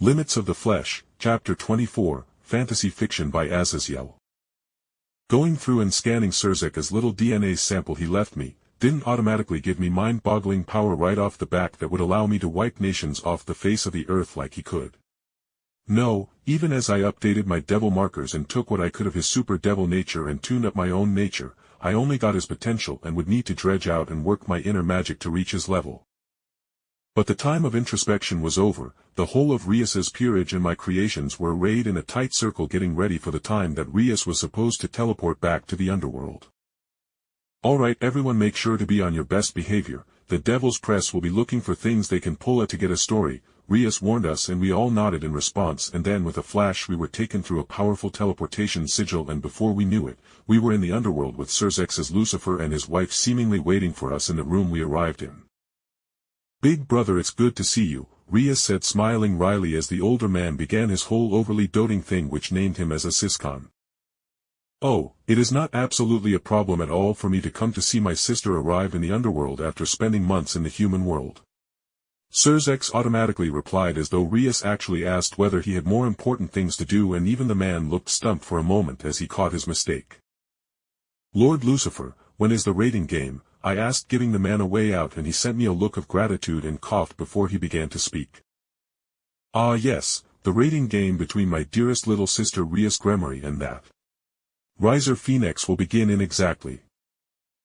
Limits of the Flesh, Chapter 24, Fantasy Fiction by Azazyel. Going through and scanning Sirzech's little DNA sample he left me, didn't automatically give me mind-boggling power right off the back that would allow me to wipe nations off the face of the earth like he could. No, even as I updated my devil markers and took what I could of his super devil nature and tuned up my own nature, I only got his potential and would need to dredge out and work my inner magic to reach his level. But the time of introspection was over. The whole of Rias's peerage and my creations were arrayed in a tight circle getting ready for the time that Rias was supposed to teleport back to the Underworld. Alright, everyone, make sure to be on your best behavior. The Devil's Press will be looking for things they can pull at to get a story, Rias warned us, and we all nodded in response, and then with a flash we were taken through a powerful teleportation sigil, and before we knew it, we were in the Underworld with Sirzech's Lucifer and his wife seemingly waiting for us in the room we arrived in. "Big brother, it's good to see you," Rias said, smiling wryly as the older man began his whole overly doting thing which named him as a Siscon. "Oh, it is not absolutely a problem at all for me to come to see my sister arrive in the Underworld after spending months in the human world." Sirzech automatically replied as though Rias actually asked whether he had more important things to do, and even the man looked stumped for a moment as he caught his mistake. "Lord Lucifer, when is the raiding game?" I asked, giving the man a way out, and he sent me a look of gratitude and coughed before he began to speak. "Ah yes, the raiding game between my dearest little sister Rias Gremory and that Riser Phoenix will begin in exactly."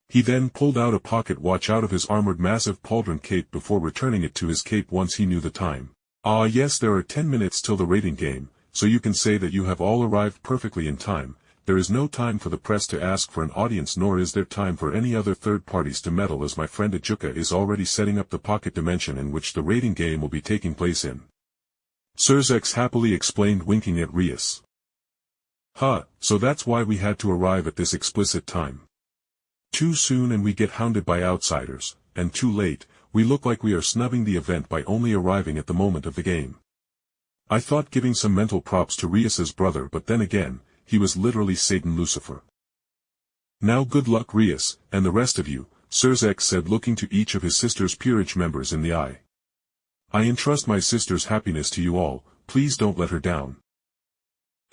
He then pulled out a pocket watch out of his armored massive pauldron cape before returning it to his cape once he knew the time. "Ah yes, there are 10 minutes till the raiding game, so you can say that you have all arrived perfectly in time. There is no time for the press to ask for an audience, nor is there time for any other third parties to meddle, as my friend Ajuka is already setting up the pocket dimension in which the raiding game will be taking place in." Sirzech happily explained, winking at Rias. "Huh, so that's why we had to arrive at this explicit time. Too soon and we get hounded by outsiders, and too late, we look like we are snubbing the event by only arriving at the moment of the game." I thought giving some mental props to Rias's brother, but then again, he was literally Satan Lucifer. "Now good luck, Rias, and the rest of you," Sirzech said, looking to each of his sister's peerage members in the eye. "I entrust my sister's happiness to you all, please don't let her down."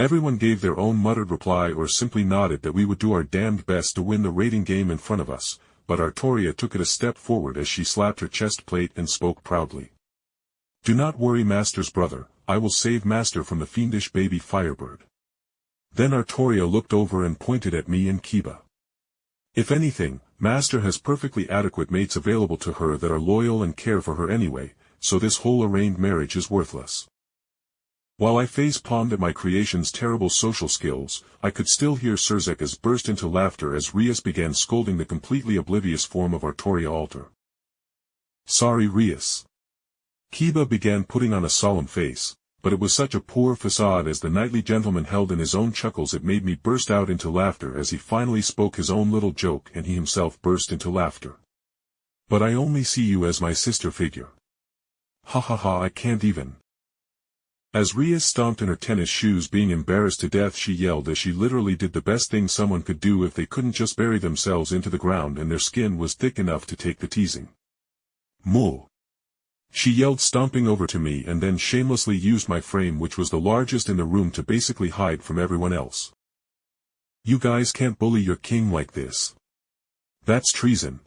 Everyone gave their own muttered reply or simply nodded that we would do our damned best to win the raiding game in front of us, but Artoria took it a step forward as she slapped her chest plate and spoke proudly. "Do not worry, Master's brother, I will save Master from the fiendish baby Firebird." Then Artoria looked over and pointed at me and Kiba. "If anything, Master has perfectly adequate mates available to her that are loyal and care for her anyway, so this whole arranged marriage is worthless." While I face-palmed at my creation's terrible social skills, I could still hear Sirzech burst into laughter as Rias began scolding the completely oblivious form of Artoria Alter. "Sorry, Rias." Kiba began putting on a solemn face, but it was such a poor facade as the knightly gentleman held in his own chuckles it made me burst out into laughter as he finally spoke his own little joke, and he himself burst into laughter. "But I only see you as my sister figure. Ha ha ha, I can't even." As Rias stomped in her tennis shoes, being embarrassed to death, she yelled as she literally did the best thing someone could do if they couldn't just bury themselves into the ground and their skin was thick enough to take the teasing. "Moo!" she yelled, stomping over to me, and then shamelessly used my frame, which was the largest in the room, to basically hide from everyone else. "You guys can't bully your king like this. That's treason,"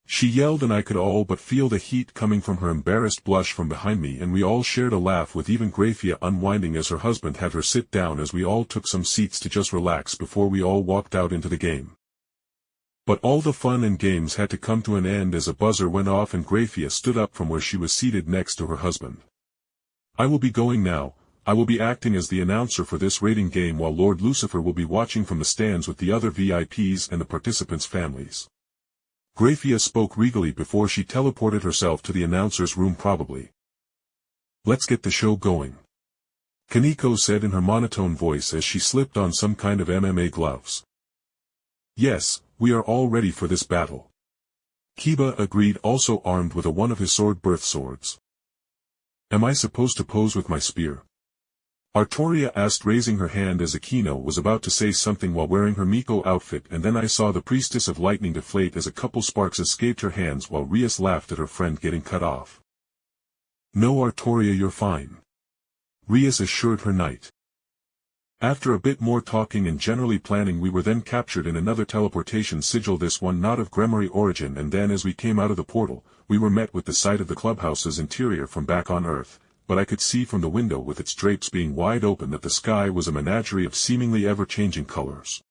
she yelled, and I could all but feel the heat coming from her embarrassed blush from behind me, and we all shared a laugh, with even Grafia unwinding as her husband had her sit down as we all took some seats to just relax before we all walked out into the game. But all the fun and games had to come to an end as a buzzer went off and Grafia stood up from where she was seated next to her husband. "I will be going now. I will be acting as the announcer for this raiding game, while Lord Lucifer will be watching from the stands with the other VIPs and the participants' families." Grafia spoke regally before she teleported herself to the announcer's room. "Probably. Let's get the show going," Kaneko said in her monotone voice as she slipped on some kind of MMA gloves. "Yes, we are all ready for this battle," Kiba agreed, also armed with one of his sword birth swords. "Am I supposed to pose with my spear?" Artoria asked, raising her hand as Akino was about to say something while wearing her Miko outfit, and then I saw the Priestess of Lightning deflate as a couple sparks escaped her hands while Rias laughed at her friend getting cut off. "No, Artoria, you're fine. Rias assured her knight. After a bit more talking and generally planning, we were then captured in another teleportation sigil, this one not of Gremory origin, and then as we came out of the portal, we were met with the sight of the clubhouse's interior from back on Earth, but I could see from the window with its drapes being wide open that the sky was a menagerie of seemingly ever-changing colors.